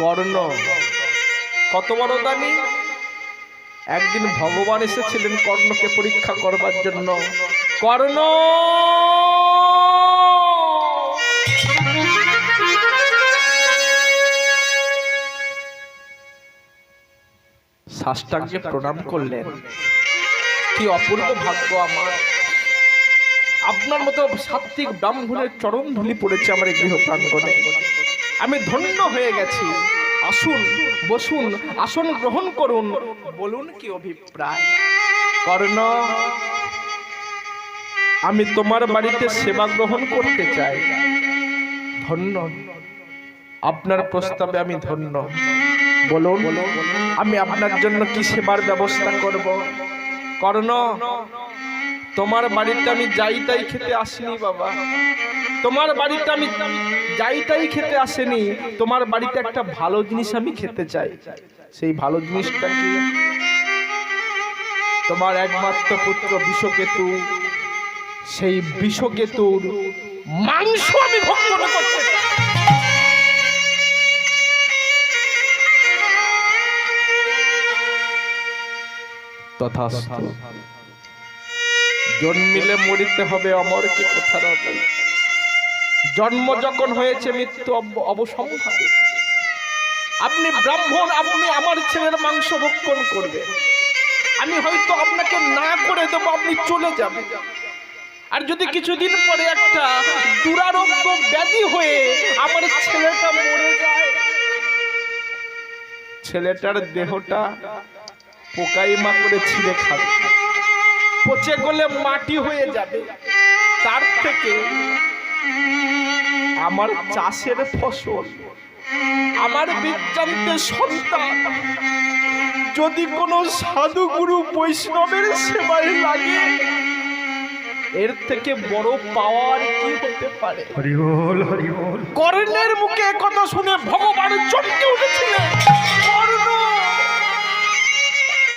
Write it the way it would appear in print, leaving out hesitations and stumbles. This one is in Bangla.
কর্ণ কত বড় দানি। একদিন ভগবান এসেছিলেন কর্ণকে পরীক্ষা করবার জন্য। কর্ণ সাষ্টাঙ্গে প্রণাম করলেন। কি অপূর্ব ভাগ্য আমার, আপনার মতো সাত্বিক ব্রাহ্মণের চরণ ধুলি পড়েছে আমার গৃহ প্রাঙ্গণে। আমি ধন্য হয়ে গেছি। আসুন, বসুন, আসন গ্রহণ করুন, বলুন কি অভিপ্রায়। কর্ণ, আমি তোমার বাড়িতে সেবা গ্রহণ করতে চাই। ধন্য, আপনার প্রস্তাবে আমি ধন্য। বলুন আমি আপনার জন্য কি সেবার ব্যবস্থা করব। কর্ণ, তোমার বাড়িতে আমি যাই তাই খেতে আসিনি বাবা। তোমার বাড়িতে আমি যাই তাই খেতে আসেনি। তোমার বাড়িতে একটা ভালো জিনিস আমি খেতে চাই। সেই ভালো জিনিসটা কি? তোমার একমাত্র পুত্র বিষকেতু, সেই বিষকেতুর মাংস আমি ভক্ষণ করতে চাই। তথাস্তু। জন্মিলে মরিতে হবে, অমরকে কোথার হবে। জন্ম যখন হয়েছে মৃত্যু অবসম্ভাবী। আপনি ব্রাহ্মণ, আপনি আমার ছেলের মাংস ভক্ষণ করবেন। আমি হয়তো আপনাকে না করে দেবো, আপনি চলে যাবেন। আর যদি কিছুদিন পরে একটা দুরারোগ্য ব্যাধি হয়ে আমার ছেলেটা মরে যায়, ছেলেটার দেহটা পোকাইমা করে ছিঁড়ে খাবে, পচে গলে মাটি হয়ে যাবে। তার থেকে আমার চাষের ফসল, আমার বিজ্ঞানের সন্তান যদি কোনো সাধুগুরু বৈষ্ণবের সেবায় লাগে, এর থেকে বড় পাওয়ার কি হতে পারে? হরি বল, হরি বল। কর্ণের মুখে কথা শুনে ভগবান চমকে উঠেছে।